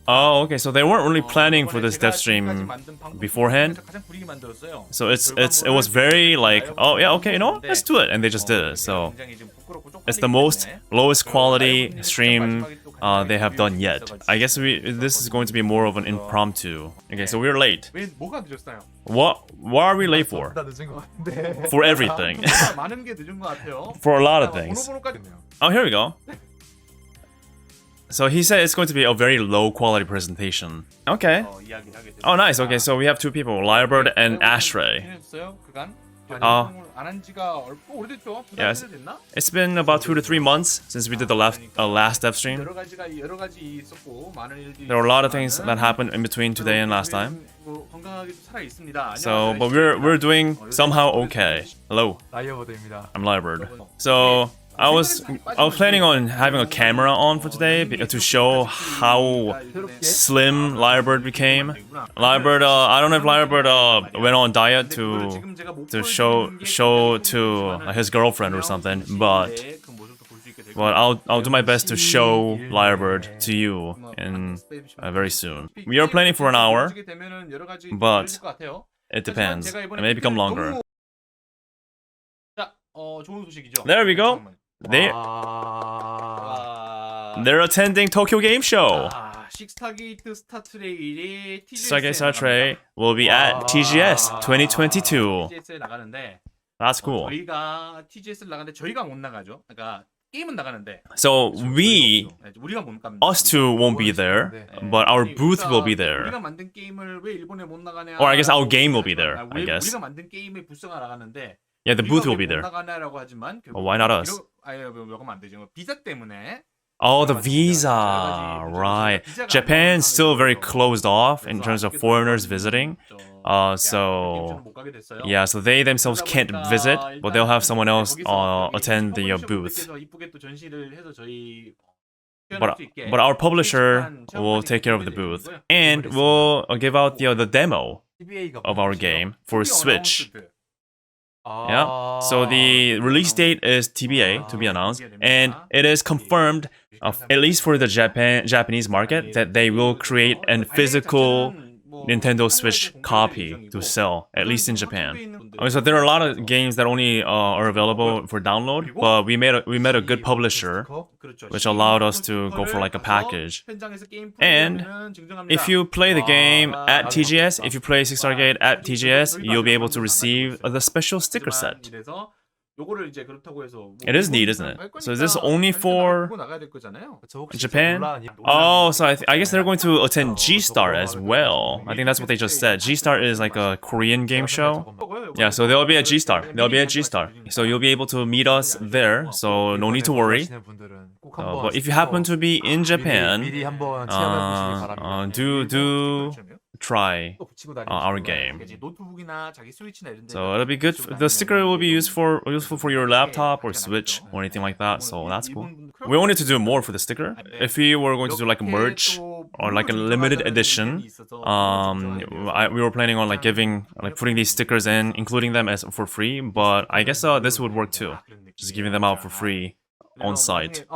Oh, okay. So they weren't really planning for this dev stream beforehand. So it was very like, oh yeah, okay, you know what? Let's do it, and they just did it. So it's the most lowest quality stream they have done yet. I guess this is going to be more of an impromptu. Okay, so we're late. What are we late for? For everything. For a lot of things. Oh, here we go. So he said it's going to be a very low quality presentation. Okay. Oh, nice. Okay, so we have two people, Lyrebird and Ashtray. Yes, it's been about 2 to 3 months since we did the last dev stream. There were a lot of things that happened in between today and last time. So, but we're doing somehow okay. Hello, I'm Lyrebird. So I was planning on having a camera on for today to show how slim Lyrebird became. Lyrebird, I don't know if Lyrebird went on diet to show to his girlfriend or something, but I'll do my best to show Lyrebird to you in very soon. We are planning for an hour, but it depends. It may become longer. There we go. They're attending Tokyo Game Show. Sixtar Gate will be at TGS 2022. That's cool. So us two won't be there, but our booth will be there. Or I guess our game will be there, I guess. Yeah, the booth will be there. Well, why not us? Oh, the visa, right. Japan's still very closed off in terms of foreigners visiting. So yeah, so they themselves can't visit, but they'll have someone else attend the booth. But our publisher will take care of the booth, and we'll give out the demo of our game for Switch. Yeah, so the release date is TBA, to be announced, and it is confirmed, at least for the Japanese market, that they will create a physical Nintendo Switch copy to sell, at least in Japan. So there are a lot of games that only are available for download, but we met a good publisher, which allowed us to go for like a package. And if you play the game at TGS, if you play Sixtar Gate at TGS, you'll be able to receive the special sticker set. It is neat, isn't it? So is this only for Japan? Oh, so I guess they're going to attend G-Star as well. I think that's what they just said. G-Star is like a Korean game show. Yeah, so they'll be at G-Star. So you'll be able to meet us there, so no need to worry. But if you happen to be in Japan, do try our game. So it'll be good. The sticker will be useful for your laptop or Switch or anything like that. So that's cool. We wanted to do more for the sticker. If we were going to do like a merch or like a limited edition, we were planning on like putting these stickers in, including them as for free. But I guess this would work too. Just giving them out for free on site.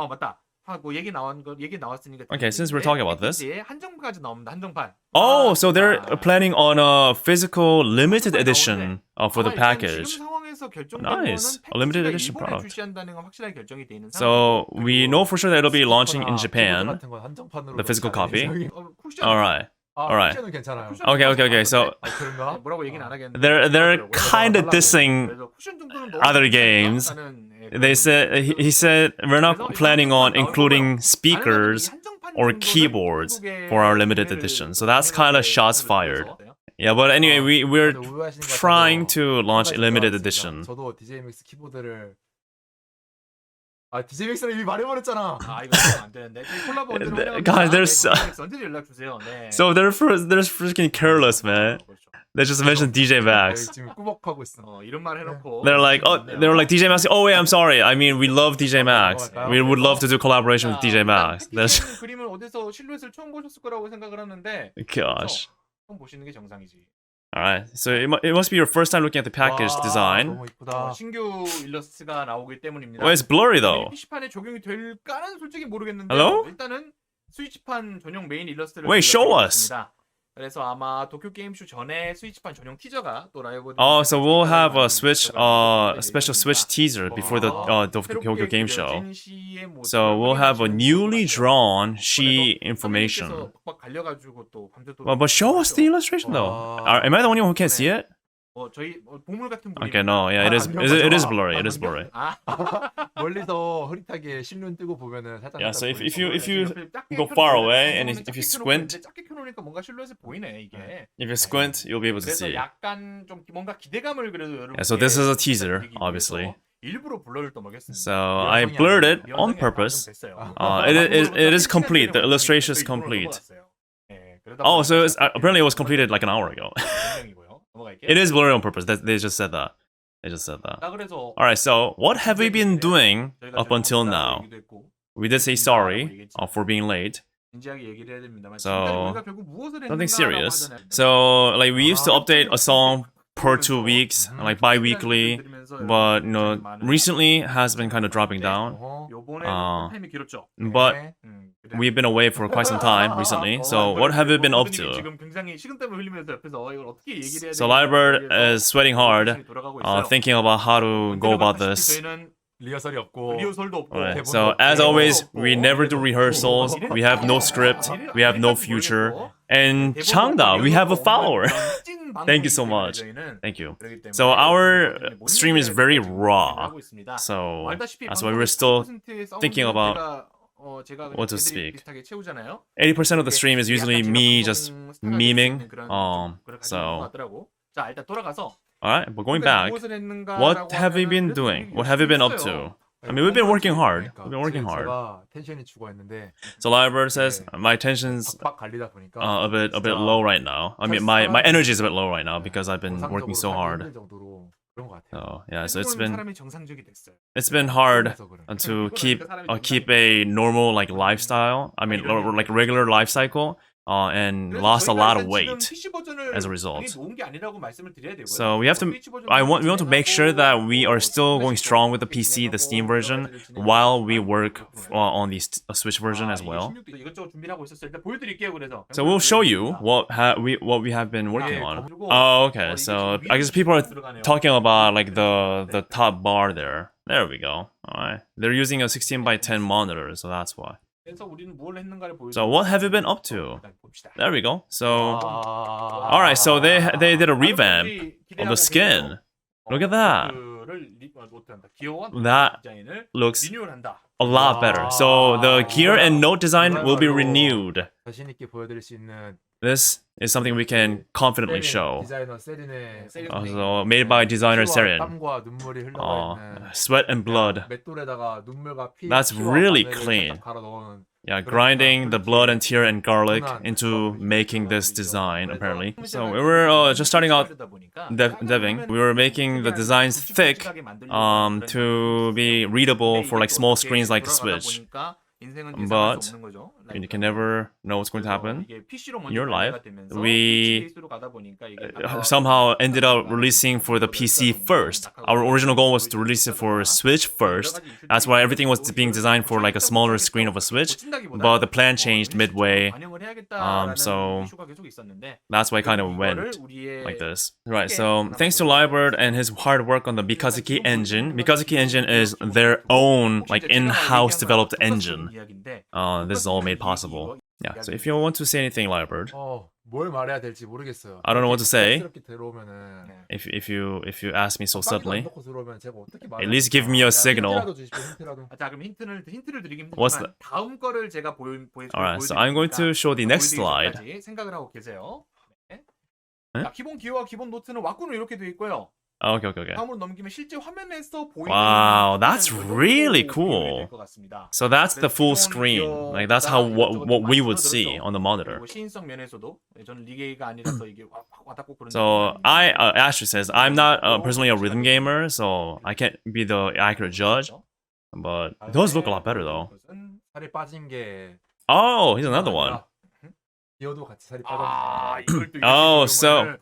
Okay, since we're talking about this. Oh, so they're planning on a physical limited edition for the package. Nice, a limited edition product. So we know for sure that it'll be launching in Japan, the physical copy. Alright. Okay. So they're kind of dissing other games. He said we're not planning on including speakers or keyboards for our limited edition. So that's kind of shots fired. Yeah, but anyway, we're trying to launch a limited edition. God, they're so they're freaking careless, man. They just mentioned DJ Max. They're like DJ Max. Oh wait, I'm sorry. I mean, we love DJ Max. We would love to do collaboration with DJ Max. Gosh. Alright, so it must be your first time looking at the package design. Well, it's blurry though. Hello? 스위치판 전용 메인 일러스트를 Wait, show us. 그래서 아마 도쿄 게임쇼 전에 스위치판 전용 티저가 또 라이브러드 Oh, so we'll have a special Switch teaser before the Tokyo Game Show. So we'll have a newly drawn Shi information. But show us the illustration though. Am I the only one who can't see it? 저희 보물 같은 Okay, no, yeah, it is blurry. It is blurry. 멀리서 흐릿하게 실눈 뜨고 보면은 살짝. Yeah, so if you go far away and if you squint, 작게 켜놓으니까 뭔가 실루엣이 보이네 이게. if you squint, you'll be able to 그래서 see. 약간 좀 뭔가 기대감을 그래도 여러분. Yeah, so this is a teaser, obviously. 일부러 블러를 또 먹였습니다. So I blurred it on purpose. It is complete. The illustration is complete. Oh, so apparently it was completed like an hour ago. It is blurry on purpose. They just said that. Alright, so what have we been doing up until now? We did say sorry for being late. So, nothing serious. So, like, we used to update a song per 2 weeks, like bi-weekly, but, you know, recently has been kind of dropping down. But we've been away for quite some time recently, so what have you been up to? So Lyrebird is sweating hard, thinking about how to go about this. Right. So as always, we never do rehearsals, we have no script, we have no future, and Changda, we have a follower. Thank you so much. Thank you. So our stream is very raw, so that's why we're still thinking about what to speak. 80% of the stream is usually me just memeing. Alright, but going back, what have you been doing? What have you been up to? I mean, we've been working hard. So Lyrebird says my tension's a bit low right now. I mean, my energy is a bit low right now because I've been working so hard. So yeah, so it's been hard to keep a normal like lifestyle. I mean, or like regular life cycle. And lost a lot of weight as a result. So we want to make sure that we are still going strong with the PC, the Steam version, while we work on the Switch version as well. So we'll show you what we have been working on. Oh, okay. So I guess people are talking about like the top bar there. There we go. All right. They're using a 16:10 monitor, so that's why. So what have you been up to? There we go. So alright, so they did a revamp of the skin. Look at that. That looks a lot better. So the gear and note design will be renewed. This is something we can confidently show. So made by designer Serin. Sweat and blood. That's really clean. Yeah, grinding the blood and tear and garlic into making this design, apparently. So we were just starting out deving. We were making the designs thick to be readable for like small screens like the Switch. But you can never know what's going to happen in your life. We somehow ended up releasing for the PC first. Our original goal was to release it for Switch first. That's why everything was being designed for like a smaller screen of a Switch. But the plan changed midway. So that's why it kind of went like this. Right, so thanks to Lyrebird and his hard work on the Mikazuki engine. Mikazuki engine is their own like in-house developed engine. This is all made possible. Yeah, so if you want to say anything, Lyrebird. I don't know what to say. If you ask me so suddenly, at least give me a signal. What's that? Alright, so I'm going to show the next slide. Okay. Wow, that's really cool. So that's the full screen. Like that's how what we would see on the monitor. So Asher says I'm not personally a rhythm gamer, so I can't be the accurate judge. But it does look a lot better though. Oh, here's another one. Oh, so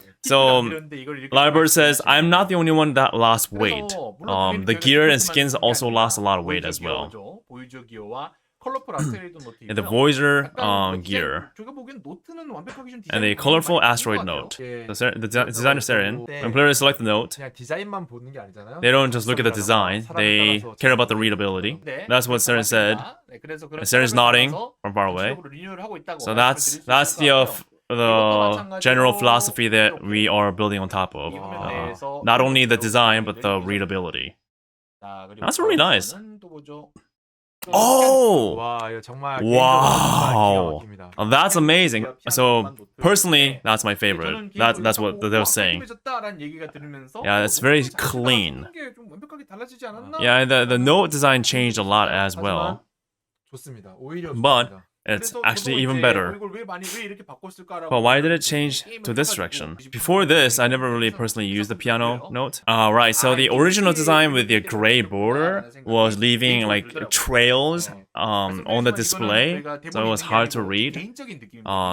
Lyrebird says I'm not the only one that lost weight. The gear and skins also lost a lot of weight as well. 컬러풀 아스테로이드 and the 노트이고요. Voyager 약간 gear, 제가 보기엔 노트는 완벽하게 좀 and the 디자인이 colorful 많이 asteroid 바뀐 것 note. 예, The designer Saren, 네. when players select the note, 그냥 디자인만 보는 게 아니잖아요. they don't just look at the 작성이라던가 design, 사람에 they 따라서 care about the 제작이 readability. 네, That's what Saren said. 네, 그래서 그런 And Saren's nodding 따라서 from far away. 전체적으로 리뉴얼을 하고 있다고 So 말씀을 that's 드릴 수 있을 것 the general philosophy that we are building on top of. 이 화면 내에서 Not only the design, but the readability. 자, 그리고 That's really nice. 또 보죠. Oh! 와, 이거 정말 Wow. 기가 막힙니다. Oh, that's amazing. So personally, that's my favorite. That's what they were saying. Yeah, it's very clean. Yeah, the note design changed a lot as well, 좋습니다. 오히려 but 좋습니다. it's actually even better. But why did it change to this direction? Before this, I never really personally used the piano note. Right, so the original design with the gray border was leaving like trails on the display, so it was hard to read.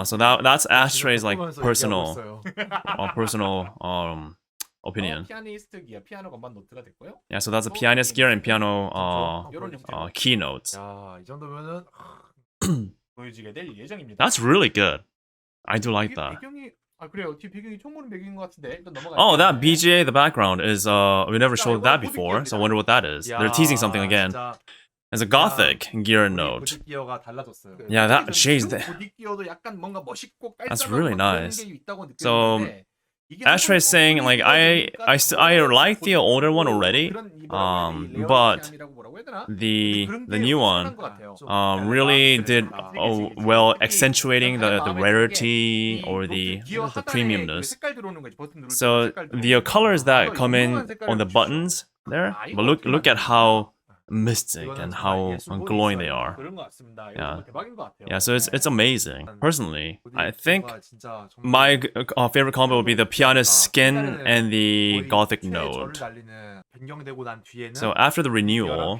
So that's Ashtray's like personal opinion. 피아니스트 기어, 피아노 건반 노트가 됐고요. Yeah, so that's a pianist gear and piano keynotes. 야, 이 정도면은 보여지게 될 예정입니다. That's really good. I do like that. 배경이 그래요. 뒤 배경이 총무는 배경인 것 같은데 일단 넘어갈게요. Oh, that BGA, the background is we never showed that before, so I wonder what that is. They're teasing something again. 진짜 It's a gothic gear note. 고딕 기어가 달라졌어요. Yeah, that changed. 고딕 기어도 약간 뭔가 멋있고 That's 깔끔하고 really 그런 nice. 게 있다고 So, 느꼈는데 Ashtray is saying like I like the older one already, but the new one really did well accentuating the rarity or the premiumness. So the colors that come in on the buttons there, but look at how mystic and how glowing they are. Yeah, so it's amazing. Personally, I think my favorite combo would be the pianist skin and the gothic note. So after the renewal,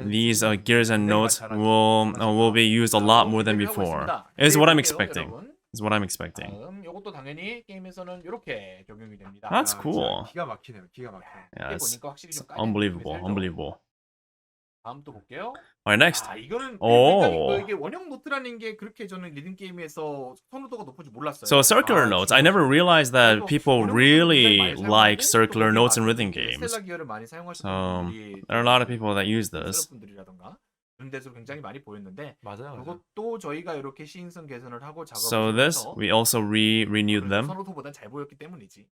these gears and notes will be used a lot more than before. Is what I'm expecting. Is what I'm expecting. 이것도 당연히 게임에서는 이렇게 적용이 됩니다. That's cool. 기가 막히네요. 기가 막혀. Yeah, it's 보니까 확실히 좀 unbelievable. 다음 또 볼게요. Alright, next. 이거는 이게 원형 노트라는 게 그렇게 저는 리듬 게임에서 선호도가 높은지 몰랐어요. So circular notes. I never realized that people really like circular notes in rhythm games. So there are a lot of people that use this. 그런 데서 굉장히 많이 보였는데 맞아요. 이것도 저희가 이렇게 시인성 개선을 하고 작업을 So this we also renewed them. 선호도보다 잘 보였기 때문이지.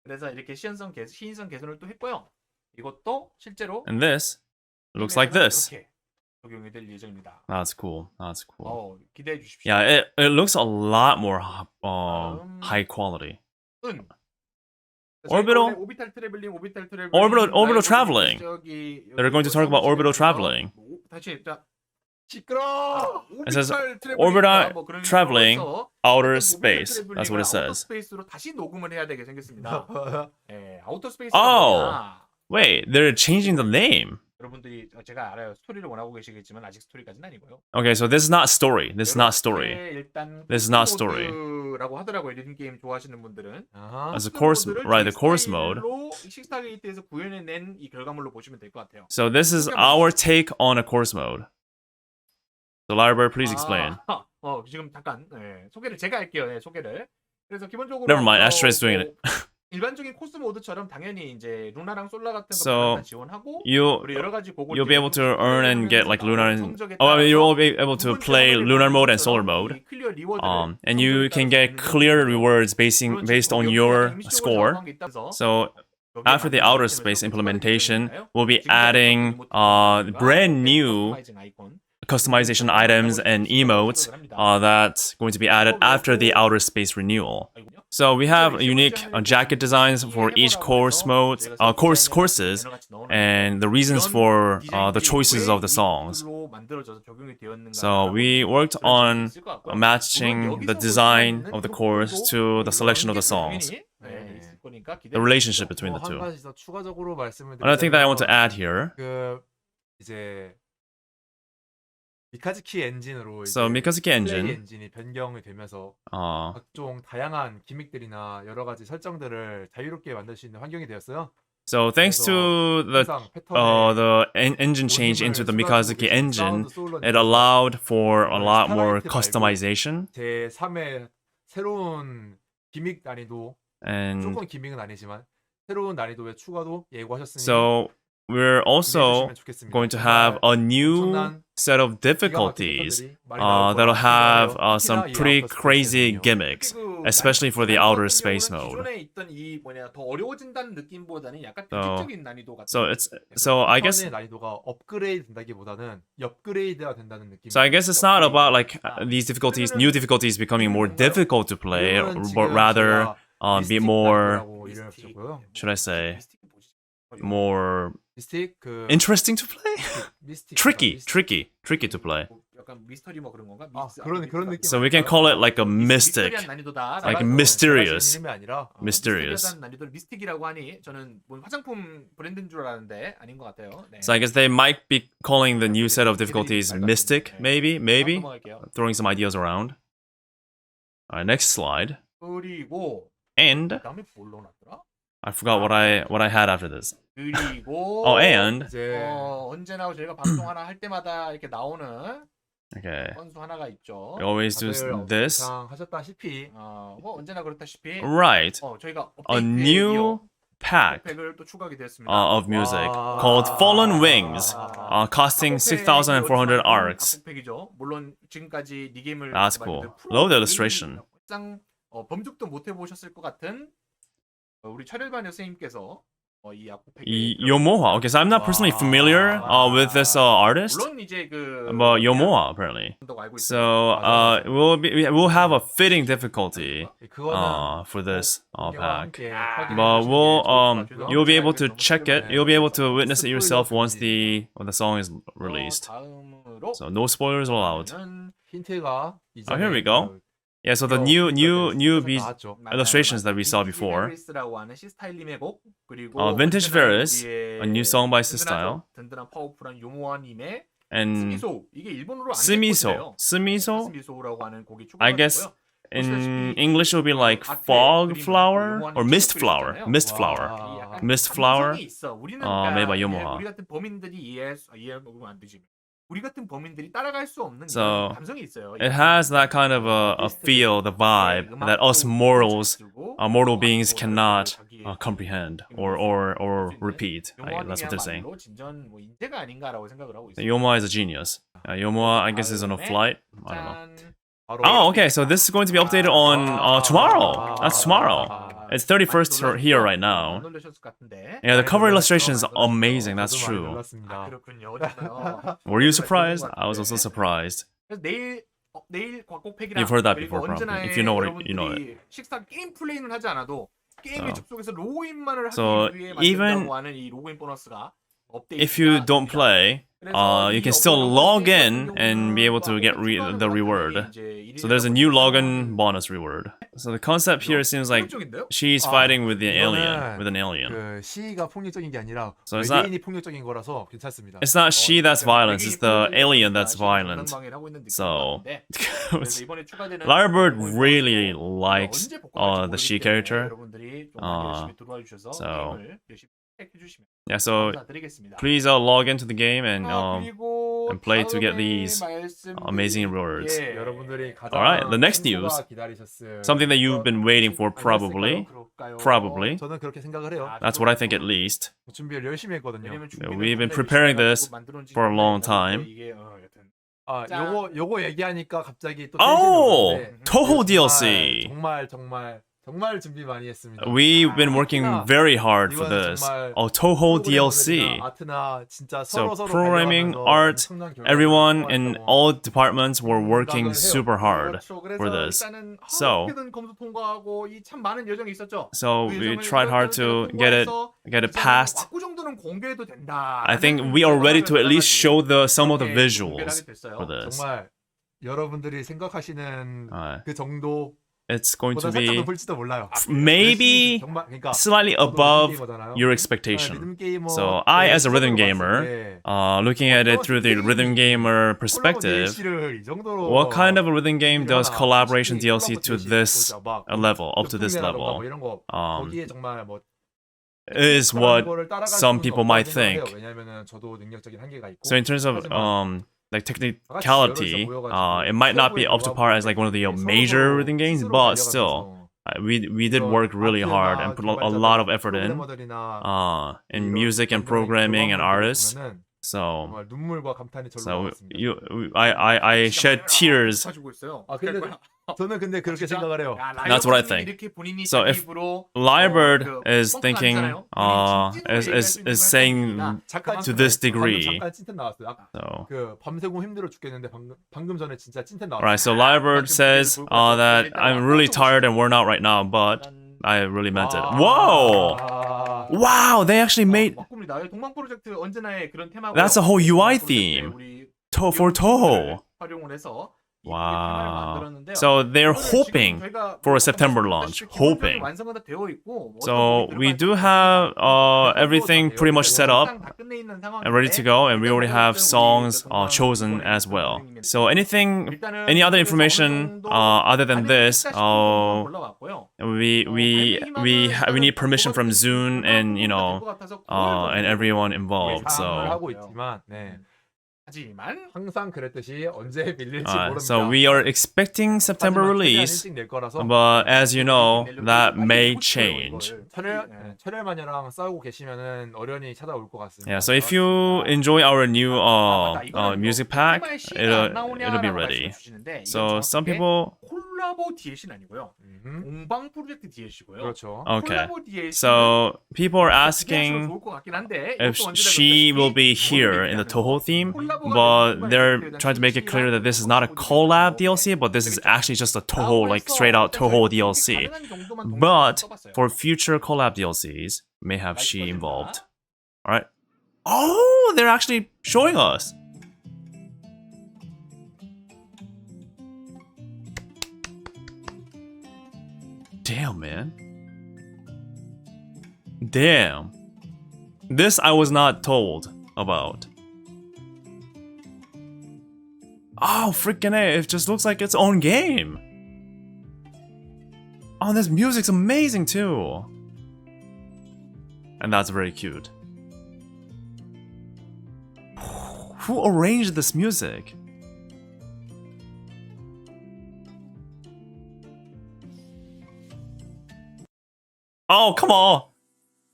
그래서 이렇게 시인성 개선을 또 했고요. 이것도 실제로 And this looks like this. 적용이 될 예정입니다. That's cool. That's cool. 기대해 주십시오. Yeah, it looks a lot more high quality. Orbital traveling. They're going to talk about orbital traveling. It says orbital traveling outer space. That's what it says. Oh, wait, they're changing the name. 여러분들이 제가 알아요. 스토리를 원하고 계시겠지만 아직 스토리까지는 아니고요. Okay, so this is not story. This is not story. 일단 This is not story. 라고 하더라고요. 리듬 게임 좋아하시는 분들은. As a course, right? The course mode. 식스타 게이트에서 구현해낸 이 결과물로 보시면 될 것 같아요. So this is our take on a course mode. So Lyrebird, please explain. 지금 잠깐 소개를 제가 할게요. 소개를. 그래서 기본적으로 Never mind. Ashtray's doing it. 일반적인 코스 모드처럼 당연히 이제 루나랑 솔라 같은 So 거 지원하고 you'll be able to earn and get like lunar and you'll be able to play lunar mode and solar mode. And you can get clear rewards based on your score. So after the outer space implementation, we'll be adding brand new customization items and emotes that's going to be added after the outer space renewal. So we have unique jacket designs for each course mode, courses, and the reasons for the choices of the songs. So we worked on matching the design of the course to the selection of the songs. The relationship between the two. Another thing that I want to add here. 미카즈키 엔진으로 So 미카즈키 엔진 엔진이 변경이 되면서 각종 다양한 기믹들이나 여러 가지 설정들을 자유롭게 만들 수 있는 환경이 되었어요. So thanks to the engine change into the Mikazuki engine, it allowed for a lot more customization. 제 3의 새로운 기믹 난이도 And 조금 기믹은 아니지만 새로운 난이도의 추가도 예고하셨으니 so we're also going to have a new set of difficulties that'll have some pretty crazy gimmicks, especially for the outer space mode. 기존에 있던 이 뭐냐 더 어려워진다는 느낌보다는 약간 규칙적인 난이도 같은. So I guess 난이도가 업그레이드 된다기보다는 업그레이드가 된다는 느낌. So I guess it's not about like these difficulties, new difficulties becoming more difficult to play, but rather be more, should I say, more interesting to play? tricky to play. 약간 미스터리 뭐 그런 건가? 그런 느낌. So we can call it like a mystic, like mysterious. 미스터리한 난이도를 미스틱이라고 하니 저는 뭐 화장품 브랜드인 줄 알았는데 아닌 것 같아요. 네. So I guess they might be calling the new set of difficulties mystic, maybe, throwing some ideas around. Alright, next slide. 그리고 And 그다음에 뭘 넣어놨더라? I forgot what I had after this. 그리고 and 언제나 저희가 방송 하나 할 때마다 이렇게 나오는 okay. 건수 하나가 있죠. We always do this. 하셨다시피 뭐 언제나 그렇다시피 right. 저희가 A new pack 또 추가하게 됐습니다. of music called Fallen Wings, costing 6,400 arcs. 팩이죠. 물론 지금까지 이 게임을 That's cool. Love the illustration. 범죽도 못 해보셨을 것 같은 우리 철일반 여생님께서 이 악보팩 Yomoha. Okay, so I'm not personally familiar with this artist, 물론 이제 but Yomoha apparently. So we'll have a fitting difficulty for this pack, but you'll be able to check it. You'll be able to witness it yourself once the song is released. So no spoilers allowed. 힌트가 Oh, here we go. Yeah, so the new illustrations that we saw before. Vintage Ferris, a new song by Sixtar. And Simiso. I guess in English it would be like fog flower or mist flower. Mist flower. Made by Yomoha. So it has that kind of a feel, the vibe that us mortal beings cannot comprehend or repeat. That's what they're saying. Yomoha is a genius. Yomoha, I guess, is on a flight. I don't know. Oh, okay. So this is going to be updated on tomorrow. That's tomorrow. It's 31st here right now. Yeah, the cover illustration is amazing. That's true. Were you surprised? I was also surprised. You've heard that before, probably. If you know it, you know it. So even if you don't play, you can still log in and be able to get the reward. So there's a new login bonus reward. So the concept here seems like she's fighting with an alien. 시가 폭력적인 게 아니라 So 외계인이 폭력적인 거라서 괜찮습니다. It's not she that's violent, it's the alien that's violent. So Lyrebird really likes the she character. So yeah, so please log into the game and play to get these amazing rewards. Alright, the next news, something that you've been waiting for probably. 저는 그렇게 생각을 해요. That's what I think at least. 준비를 열심히 했거든요. We've been preparing this for a long time. 요거 얘기하니까 갑자기 또 Toho DLC. 정말 준비 많이 했습니다. We've been working very hard for this. Toho DLC. So programming, art, everyone in all departments were working super hard for this. So we tried hard to get it passed. I think we are ready to at least show some of the visuals for this. 정말 여러분들이 생각하시는 그 정도 it's going to be maybe slightly above your expectation. So I, as a rhythm gamer, looking at it through the rhythm gamer perspective, what kind of a rhythm game does collaboration DLC to this level, up to this level? is what some people might think. 왜냐면은 저도 능력적인 한계가 있고. So in terms of like technicality, it might not be up to par as like one of the major rhythm games, but still, we did work really hard and put a lot of effort in music and programming and artists. So I shed tears. 저는 근데 그렇게 생각을 해요. That's what I think. So if Lyrebird is thinking, is saying to this degree, so 그 밤새고 힘들어 죽겠는데 방금 전에 진짜 찐텐 나왔어요. right. So Lyrebird says that I'm really tired and worn out right now, but I really meant it. Whoa! Wow, they actually made. That's a whole UI theme for Toho. Wow. So they're hoping for a September launch. Hoping. So we do have everything pretty much set up and ready to go, and we already have songs chosen as well. So any other information other than this, we need permission from Zune and and everyone involved. So. 항상 그랬듯이 언제 밀릴지 모릅니다. So we are expecting September release, but as you know, that may change. 철혈 마녀랑 싸우고 계시면은 어련히 찾아올 것 같습니다. Yeah, so if you enjoy our new music pack, it'll be ready. So some people. 콜라보 DLC는 아니고요. 공방 프로젝트 DLC고요. 그렇죠. Okay. So people are asking if she will be here in the Toho theme, but they're trying to make it clear that this is not a collab DLC, but this is actually just a Toho, like straight out Toho DLC. But for future collab DLCs, may have she involved. All right. Oh, they're actually showing us. Damn, man. Damn. This I was not told about. Oh, freaking A. It just looks like its own game. Oh, this music's amazing too. And that's very cute. Who arranged this music? Oh, come on.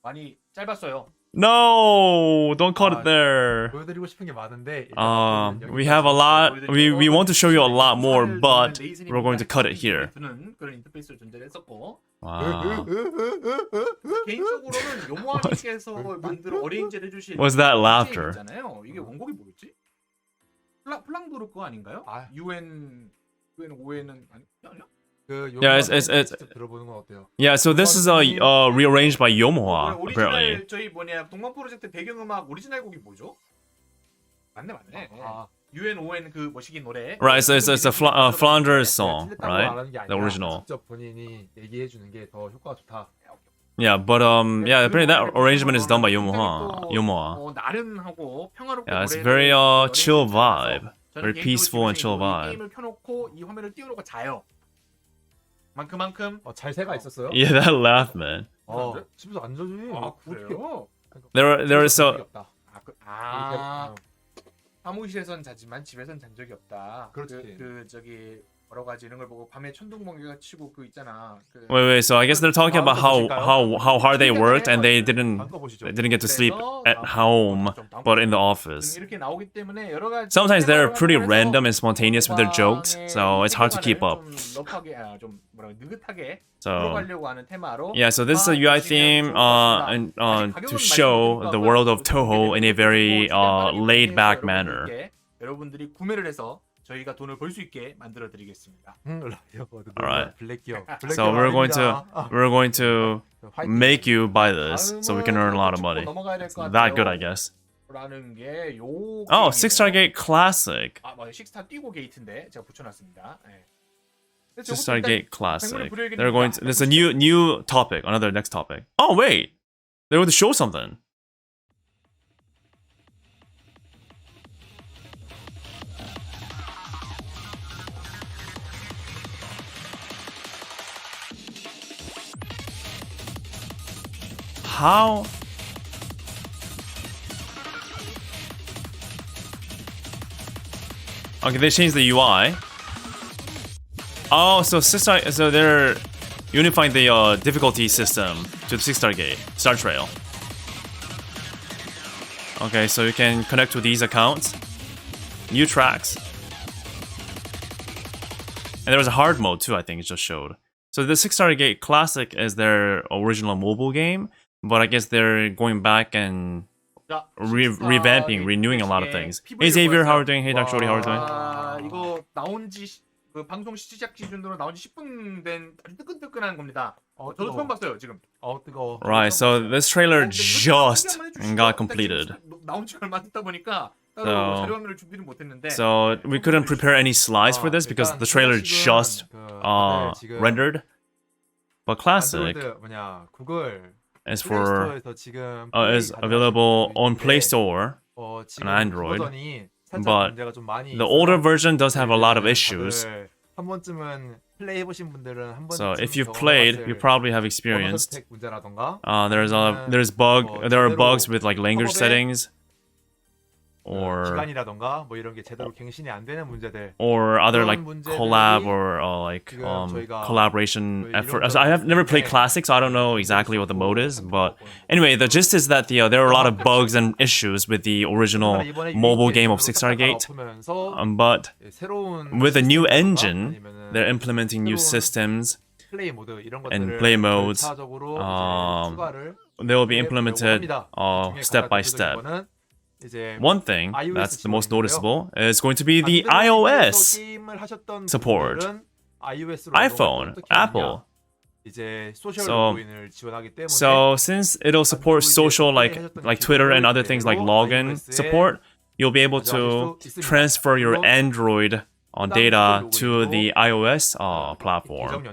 많이 짧았어요. No, don't cut it there. 보여드리고 싶은 게 많은데. We have a lot. We want to show you a lot more, but we're going to cut it here. 그런 인터페이스를 존재를 했었고. Wow. 개인적으로는 요모아님께서 만든 어레인지를 해주신. Was that laughter? 이게 원곡이 뭐였지? 플랑도르 거 아닌가요? UN5에는 아니야? Yeah, it's yeah. So this is rearranged by Yomoa apparently. 저희 동방 프로젝트 배경음악 오리지널 곡이 뭐죠? 맞네. UN5엔 그 멋있긴 노래. Right, so it's a Flanders song, right? The original. 직접 본인이 얘기해 주는 게 더 효과가 좋다. Yeah, but yeah, apparently that arrangement is done by Yomoa. 나른하고 평화롭게. Yeah, it's very chill vibe, very peaceful and chill vibe. 게임을 켜놓고 이 화면을 띄워놓고 자요. 그만큼 잘새가 있었어요? Yeah, that laugh, man. 집에서 안 자지. 그래요? There is so. 사무실에선 자지만 집에선 잔 적이 없다. 그렇지. 저기 여러 가지 이런 걸 보고 밤에 천둥번개가 치고 그 있잖아. Wait. So I guess they're talking about how hard they worked and they didn't get to sleep at home, but in the office. 이렇게 나오기 때문에 여러 가지. Sometimes they're pretty random and spontaneous with their jokes, so it's hard to keep up. 좀 느긋하게 So 들어가려고 하는 테마로. yeah, so this is a UI theme and to show the world of Toho in a very laid back manner. 여러분들이 구매를 해서 저희가 돈을 벌 수 있게 만들어 드리겠습니다. Alright. So we're going to make you buy this so we can earn a lot of money. It's that good, I guess. Oh, Sixtar Gate Classic. 맞아요. 식스타 뛰고 게이트인데 제가 붙여놨습니다. Sixtar Gate Classic. They're going to. There's a new topic. Another next topic. Oh wait, they're going to show something. how. Okay, they changed the UI. Oh, so Sixtar, so they're unifying the difficulty system to the Sixtar Gate, Star Trail. Okay, so you can connect to these accounts, new tracks, and there was a hard mode too. I think it just showed. So the Sixtar Gate Classic is their original mobile game, but I guess they're going back and revamping, renewing a lot of things. Hey Xavier, how are you doing? Hey Dr. Shorty, how are you doing? 이거 나온지 그 방송 시작 기준으로 나온지 10분 된 아주 뜨끈뜨끈한 겁니다. 저도 처음 봤어요 지금. 뜨거워. Right, so this trailer just got completed. 나온 지 얼마 됐다 보니까 따로 자료 화면을 준비를 못했는데. So we couldn't prepare any slides for this because the trailer just rendered. But Classic is for is available on Play Store and Android. But the older version does have a lot of issues. So if you've played, you probably have experienced. There are bugs with like language settings, or other like collab or like collaboration effort. I have never played Classic, so I don't know exactly what the mode is. But anyway, the gist is that there are a lot of bugs and issues with the original mobile game of Sixtar Gate. But with a new engine, they're implementing new systems and play modes. They will be implemented step by step. One thing that's the most noticeable is going to be the iOS support. iPhone, Apple. So since it'll support social like Twitter and other things like login support, you'll be able to transfer your Android data to the iOS platform.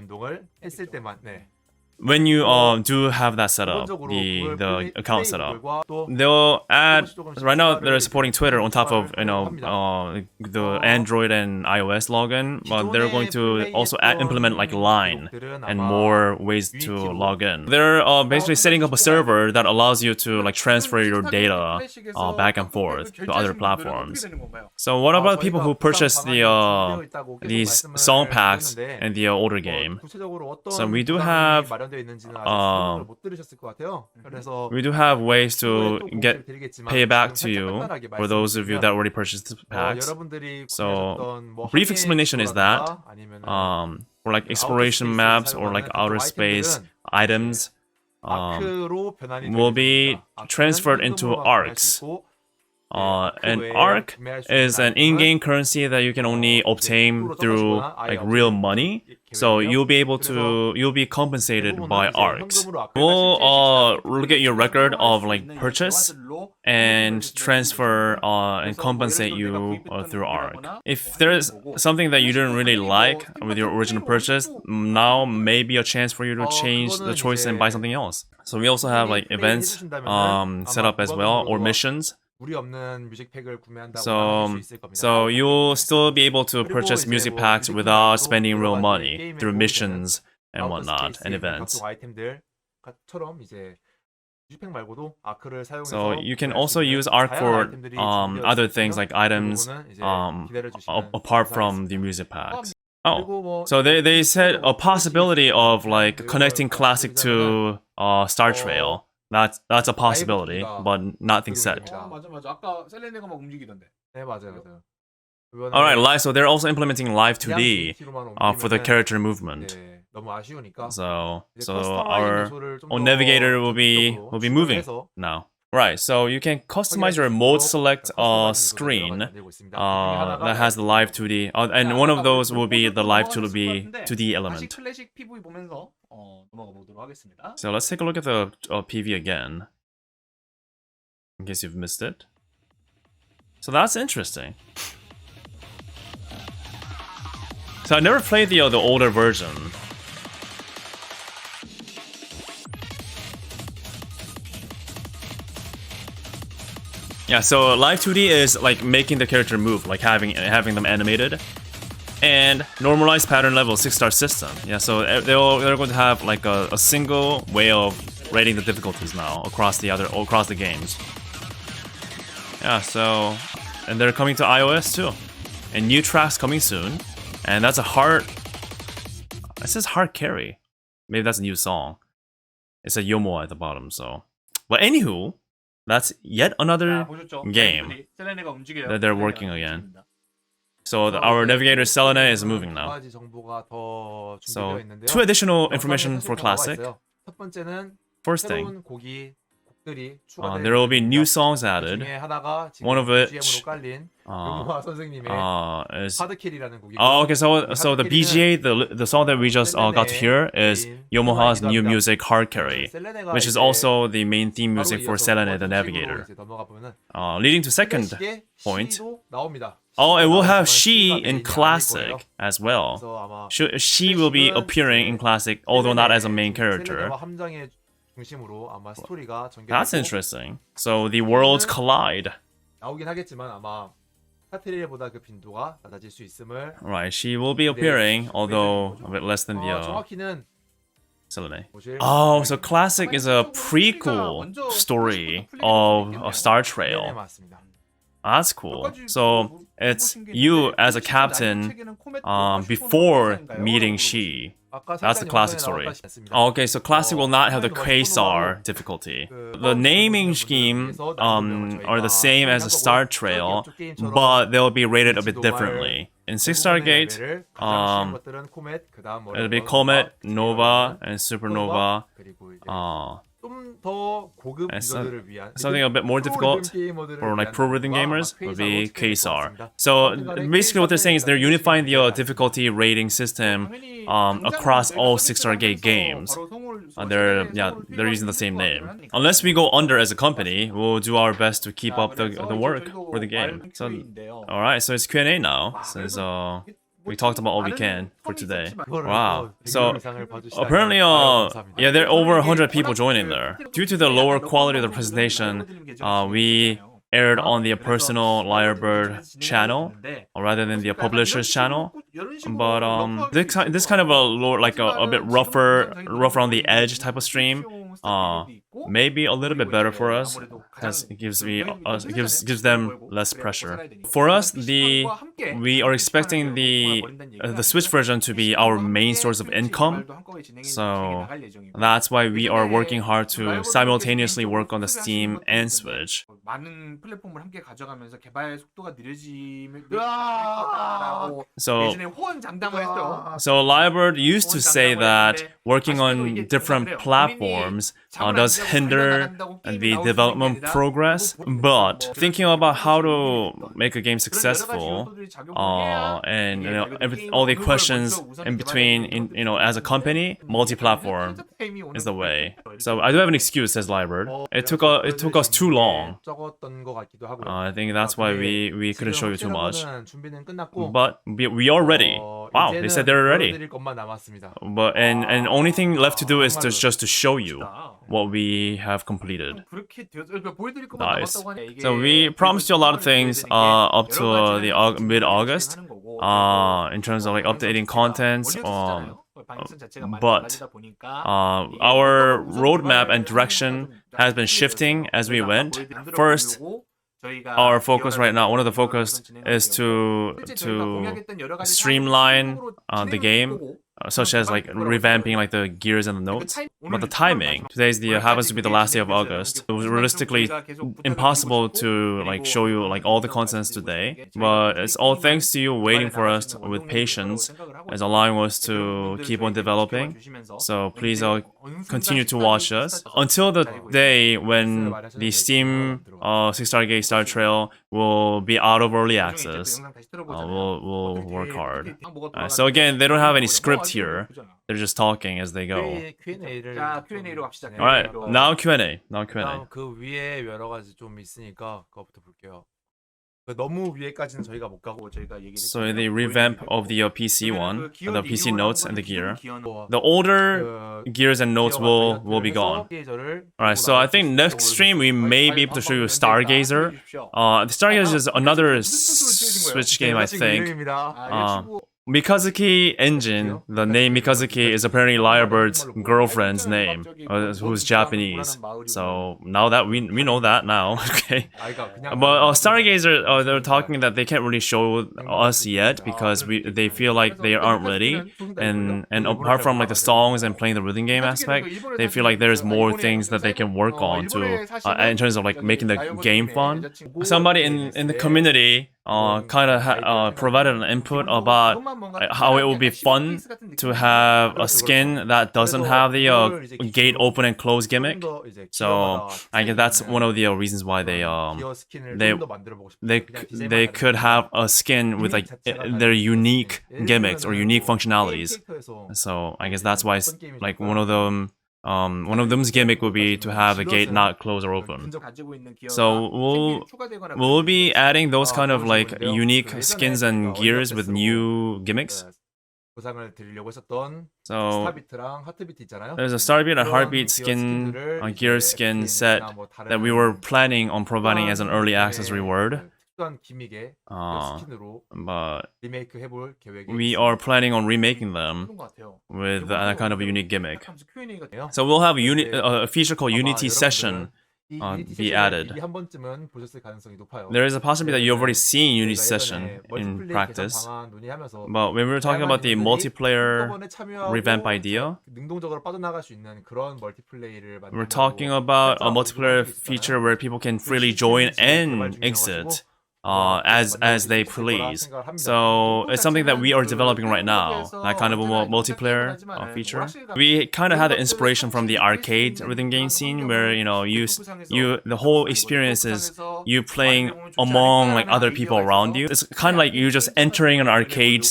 When you do have that set up, the account set up, they'll add. Right now, they're supporting Twitter on top of the Android and iOS login, but they're going to also implement like Line and more ways to log in. They're basically setting up a server that allows you to like transfer your data back and forth to other platforms. So what about people who purchase these song packs in the older game? So we do have. We do have ways to pay back to you for those of you that already purchased the packs. So brief explanation is that for like exploration maps or like outer space items will be transferred into arcs. An arc is an in-game currency that you can only obtain through like real money. So you'll be compensated by arcs. We'll look at your record of like purchase and transfer and compensate you through arc. If there's something that you didn't really like with your original purchase, now may be a chance for you to change the choice and buy something else. So we also have like events set up as well, or missions. So you'll still be able to purchase music packs without spending real money through missions and whatnot and events. So you can also use Arc for other things like items apart from the music packs. Oh, so they said a possibility of like connecting Classic to Star Trail. That's a possibility, but nothing set. Alright, so they're also implementing Live 2D for the character movement. So our own navigator will be moving now. Right, so you can customize your mode select screen that has the Live 2D, and one of those will be the Live 2D element. So let's take a look at the PV again, in case you've missed it. So that's interesting. So I never played the older version. Yeah, so Live 2D is like making the character move, like having them animated, and normalized pattern level Sixtar system. Yeah, so they're going to have like a single way of rating the difficulties now across the games. Yeah, so and they're coming to iOS too, and new tracks coming soon, and that's a hard. It says hard carry. Maybe that's a new song. It said Yomo at the bottom. So, but anywho, that's yet another game that they're working again. So our navigator Selene is moving now. So 2 additional information for Classic. First thing, there will be new songs added. One of which is okay. So the BGA, the song that we just got to hear is Yomoha's new music Hard Carry, which is also the main theme music for Selene the Navigator. Leading to second point. Oh, it will have she in Classic as well. She will be appearing in Classic, although not as a main character. That's interesting. So the worlds collide. Right, she will be appearing, although a bit less than the Selene. Oh, so Classic is a prequel story of Star Trail. That's cool. So it's you as a captain before meeting she. That's the Classic story. Okay, so Classic will not have the Quasar difficulty. The naming scheme are the same as the Star Trail, but they'll be rated a bit differently. In Sixtar Gate, it'll be Comet, Nova, and Supernova. And something a bit more difficult for like pro rhythm gamers would be Quasar. So basically what they're saying is they're unifying the difficulty rating system across all Sixtar Gate games. They're using the same name. Unless we go under as a company, we'll do our best to keep up the work for the game. So alright, so it's Q&A now. Since we talked about all we can for today. Wow. So apparently, yeah, there are over 100 people joining there. Due to the lower quality of the presentation, we aired on the personal Lyrebird channel rather than the publisher's channel. But this kind of a bit rougher on the edge type of stream may be a little bit better for us, because it gives them less pressure. For us, we are expecting the Switch version to be our main source of income, so that's why we are working hard to simultaneously work on the Steam and Switch. So Lyrebird used to say that working on different platforms does hinder the development progress, but thinking about how to make a game successful and all the questions in between, as a company, multi-platform is the way. So I do have an excuse, says Lyrebird. It took us too long. I think that's why we couldn't show you too much. But we are ready. Wow, they said they're ready. But and only thing left to do is just to show you what we have completed. Nice. So we promised you a lot of things up to the mid-August in terms of like updating content. But our roadmap and direction has been shifting as we went. First, our focus right now, one of the focus is to streamline the game, such as like revamping like the gears and the notes. But the timing, happens to be the last day of August. It was realistically impossible to like show you like all the contents today, but it's all thanks to you waiting for us with patience, as allowing us to keep on developing. So please continue to watch us until the day when the Steam Sixtar Gate Star Trail will be out of early access. We'll work hard. So again, they don't have any script here. They're just talking as they go. Alright, now Q&A. 그 위에 여러 가지 좀 있으니까 그거부터 볼게요. 너무 위에까지는 저희가 못 가고 저희가 얘기를 So the revamp of the PC one, the PC notes and the gear. The older gears and notes will be gone. Alright, so I think next stream we may be able to show you Stargazer. The Stargazer is another Switch game, I think. Mikazuki engine, the name Mikazuki is apparently Lyrebird's girlfriend's name, who's Japanese. So now that we know that now, okay. But Stargazer, they're talking that they can't really show us yet because they feel like they aren't ready, and apart from like the songs and playing the rhythm game aspect, they feel like there's more things that they can work on to in terms of like making the game fun. Somebody in the community kind of provided an input about how it would be fun to have a skin that doesn't have the gate open and close gimmick. So I guess that's one of the reasons why they could have a skin with like their unique gimmicks or unique functionalities. So I guess that's why like one of them's gimmick would be to have the gate not close or open. So we'll be adding those kind of like unique skins and gears with new gimmicks. So there's a Starbeat and Heartbeat skin, gear skin set that we were planning on providing as an early access reward. But we are planning on remaking them with a kind of a unique gimmick. So we'll have a feature called Unity Session be added. There is a possibility that you've already seen Unity Session in practice, but when we were talking about the multiplayer revamp idea, we're talking about a multiplayer feature where people can freely join and exit as they please. So it's something that we are developing right now, that kind of a multiplayer feature. We kind of had the inspiration from the arcade rhythm game scene where the whole experience is you playing among like other people around you. It's kind of like you just entering an arcade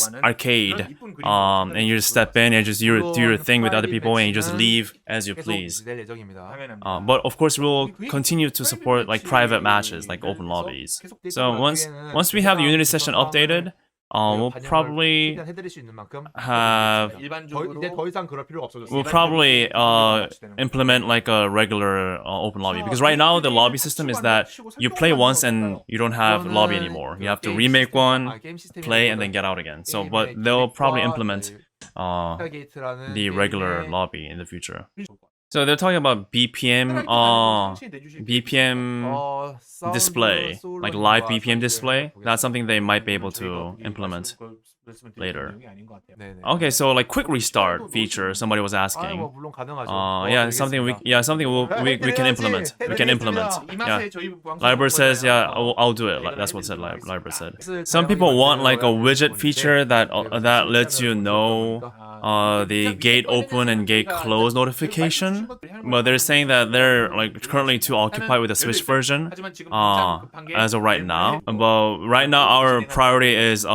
and you just step in and just do your thing with other people and you just leave as you please. But of course we'll continue to support like private matches, like open lobbies. So once we have the Unity session updated, we'll probably implement like a regular open lobby, because right now the lobby system is that you play once and you don't have lobby anymore. You have to remake one, play, and then get out again. So, but they'll probably implement the regular lobby in the future. So they're talking about BPM display, like live BPM display. That's something they might be able to implement later. Okay, so like quick restart feature, somebody was asking. Something we can implement. We can implement. Yeah, Lyrebird says, yeah, I'll do it. That's what Lyrebird said. Some people want like a widget feature that lets you know the gate open and gate close notification, but they're saying that they're like currently too occupied with the Switch version as of right now. But right now our priority is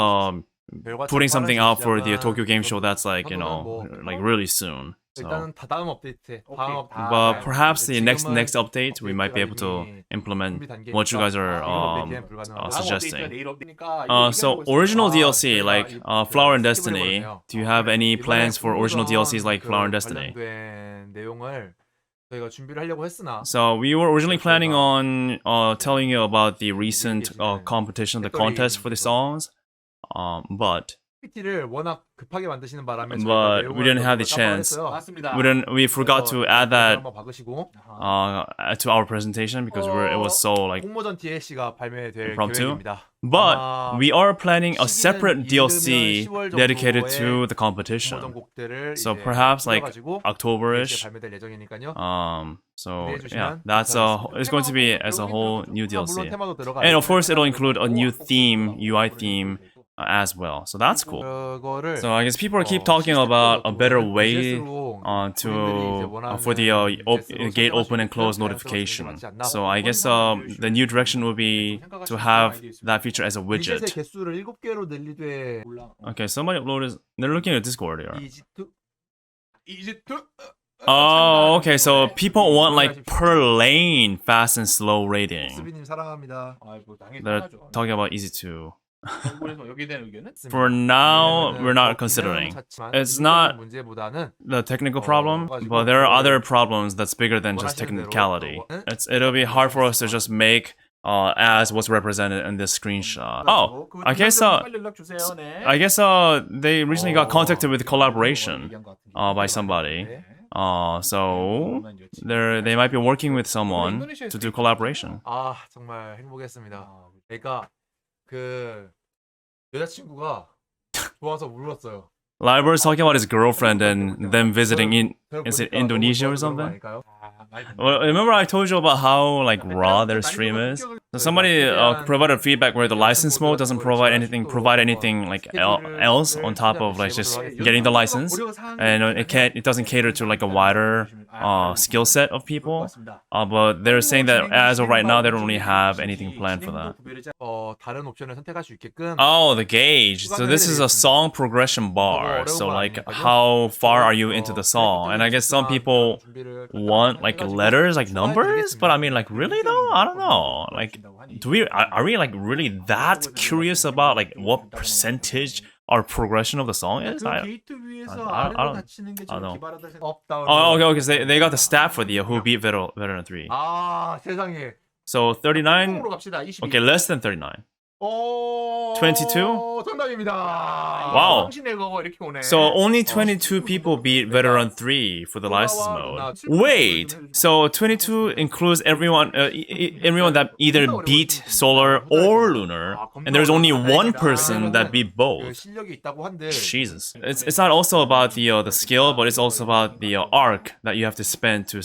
putting something out for the Tokyo Game Show that's like, like really soon. So, but perhaps the next update we might be able to implement what you guys are suggesting. So original DLC like Flower and Destiny. Do you have any plans for original DLCs like Flower and Destiny? So we were originally planning on telling you about the recent competition, the contest for the songs, but we didn't have the chance. We forgot to add that to our presentation because it was so like impromptu. But we are planning a separate DLC dedicated to the competition. So perhaps like October-ish. So yeah, it's going to be as a whole new DLC. And of course it'll include a new theme, UI theme, as well. So that's cool. So I guess people keep talking about a better way for the gate open and close notification. So I guess the new direction will be to have that feature as a widget. Okay, somebody uploaded. They're looking at Discord here. Oh, okay. So people want like per lane fast and slow rating. They're talking about easy to. For now, we're not considering. It's not the technical problem, but there are other problems that's bigger than just technicality. It'll be hard for us to just make as what's represented in this screenshot. Oh, 그 I guess 빨리 연락 주세요. 네. I guess they recently got contacted with collaboration by somebody. So they might be working with someone to do collaboration. 아 정말 행복했습니다. 그러니까 그 여자친구가 좋아서 울었어요. Lyrebird's talking about his girlfriend and them visiting is it Indonesia or something? Well, remember I told you about how like raw their stream is? So somebody provided feedback where the license mode doesn't provide anything like else on top of like just getting the license, and it doesn't cater to like a wider skill set of people. But they're saying that as of right now they don't really have anything planned for that. 다른 옵션을 선택할 수 있게끔. Oh, the gauge. So this is a song progression bar. So like how far are you into the song? And I guess some people want like letters, like numbers, but I mean like really though? I don't know. Like are we like really that curious about like what percentage our progression of the song is? I don't know. Oh, okay, so they got the stat for the who beat Veteran 3. 아 세상에. So 39. Okay, less than 39. 22? 정답입니다. Wow. 당신의 그거 이렇게 오네. So only 22 people beat Veteran 3 for the license mode. Wait, so 22 includes everyone that either beat Solar or Lunar, and there's only one person that beat both. 실력이 있다고 한데. Jesus, it's not also about the skill, but it's also about the arc that you have to spend to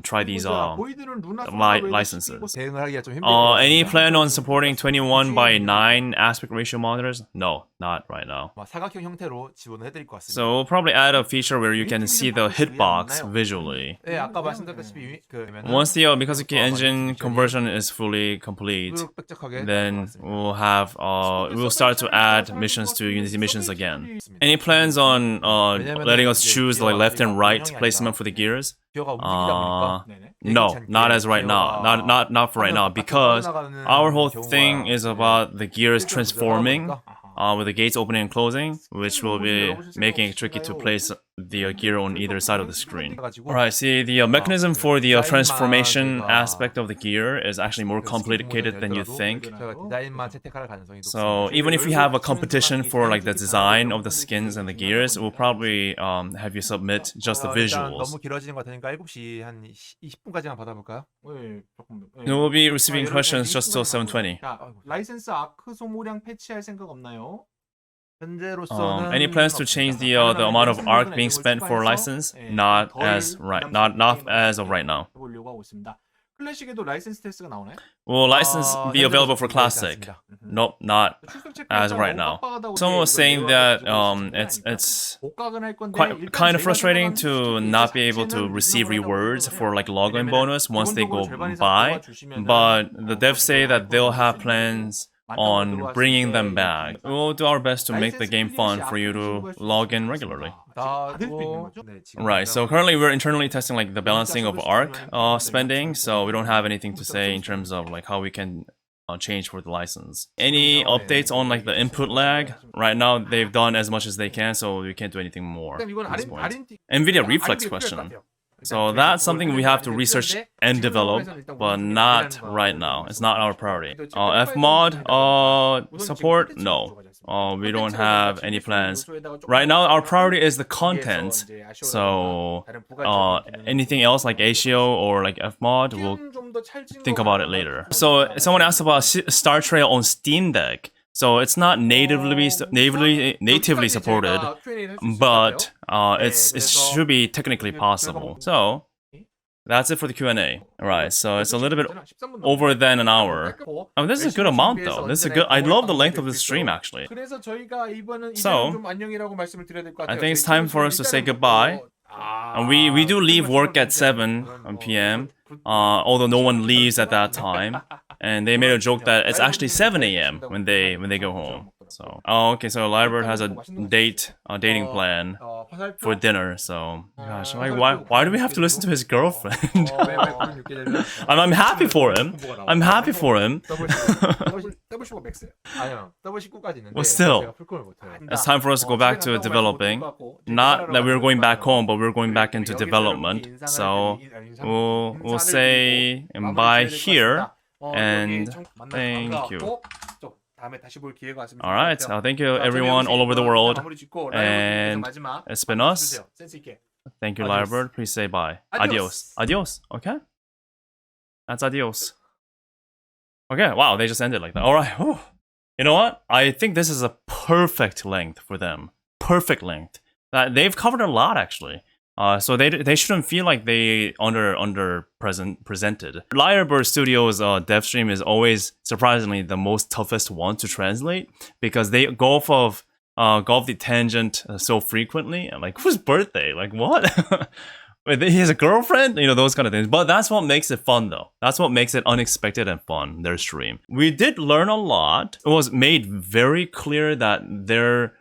try these licenses. 대응을 하기가 좀 힘들어요. Any plan on supporting 21:9 aspect ratio monitors? No, not right now. 사각형 형태로 지원을 해드릴 것 같습니다. So we'll probably add a feature where you can see the hitbox visually. 네, 아까 말씀드렸다시피 Once the Mikazuki engine conversion is fully complete, then we'll start to add missions to Unity missions again. Any plans on letting us choose like left and right placement for the gears? No, not as right now. Not for right now, because our whole thing is about the gears transforming with the gates opening and closing, which will be making it tricky to place the gear on either side of the screen. Alright, see, the mechanism for the transformation aspect of the gear is actually more complicated than you think. So even if we have a competition for like the design of the skins and the gears, we'll probably have you submit just the visuals. 너무 길어지는 것 같으니까 7시 한 20분까지만 받아볼까요? We'll be receiving questions just till 7:20. 라이센스 아크 소모량 패치할 생각 없나요? Any plans to change the amount of arc being spent for license? Not as of right now. 클래식에도 라이센스 테스트가 나오나요? Will license be available for classic? Nope, not as of right now. Someone was saying that it's kind of frustrating to not be able to receive rewards for like login bonus once they go by, but the devs say that they'll have plans on bringing them back. We'll do our best to make the game fun for you to log in regularly. Right, so currently we're internally testing like the balancing of arc spending, so we don't have anything to say in terms of like how we can change for the license. Any updates on like the input lag? Right now they've done as much as they can, so we can't do anything more at this point. NVIDIA reflex question. So that's something we have to research and develop, but not right now. It's not our priority. Fmod support? No. We don't have any plans. Right now, our priority is the content. So anything else like ACO or like Fmod, we'll think about it later. So someone asked about Star Trail on Steam Deck. So it's not natively supported, but it should be technically possible. So that's it for the Q&A. Alright, so it's a little bit over than an hour. This is a good amount though. This is a good. I love the length of the stream actually. So I think it's time for us to say goodbye. And we do leave work at 7 p.m. Although no one leaves at that time. And they made a joke that it's actually 7 a.m. when they go home. So okay, so Lyrebird has a dating plan for dinner. So gosh, why do we have to listen to his girlfriend? I'm happy for him. I'm happy for him. But still, it's time for us to go back to developing. Not that we're going back home, but we're going back into development. So we'll say bye here. And 만나서 thank you. 반가웠고 좀 다음에 다시 볼 기회가 왔으면 All right. Thank you everyone all over the world. And it's been us. 센스 있게. Thank you, Adios. Lyrebird. Please say bye. Adios. Adios. Okay. That's adios. Okay. Wow. They just ended like that. All right. Whew. You know what? I think this is a perfect length for them. Perfect length. They've covered a lot actually. So they shouldn't feel like they presented. Lyrebird Studio's dev stream is always surprisingly the most toughest one to translate because they go off the tangent so frequently. I'm like, whose birthday? Like what? He has a girlfriend? You know, those kind of things. But that's what makes it fun though. That's what makes it unexpected and fun, their stream. We did learn a lot. It was made very clear that their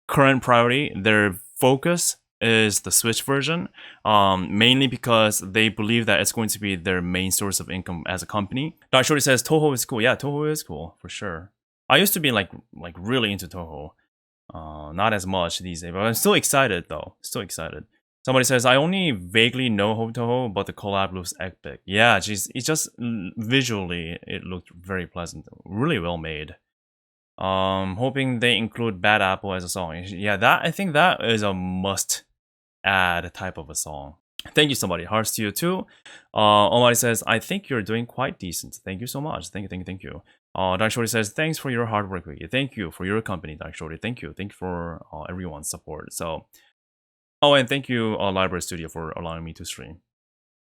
current priority, their focus is the Switch version, mainly because they believe that it's going to be their main source of income as a company. Dark Shorty says Toho is cool. Yeah, Toho is cool for sure. I used to be like really into Toho. Not as much these days, but I'm still excited though. Still excited. Somebody says I only vaguely know Toho, but the collab looks epic. Yeah, geez, it just visually it looked very pleasant, really well made. Hoping they include Bad Apple as a song. Yeah, I think that is a must add type of a song. Thank you, somebody. Hearts to you too. Omari says, I think you're doing quite decent. Thank you so much. Thank you. Dark Shorty says, thanks for your hard work, Wiki. Thank you for your company, Dark Shorty. Thank you for everyone's support. So, and thank you, Lyrebird Studio, for allowing me to stream.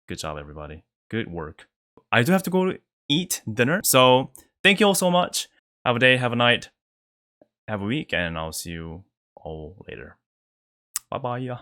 Good job, everybody. Good work. I do have to go to eat dinner. So, thank you all so much. Have a day, have a night, have a week, and I'll see you all later. Bye-bye.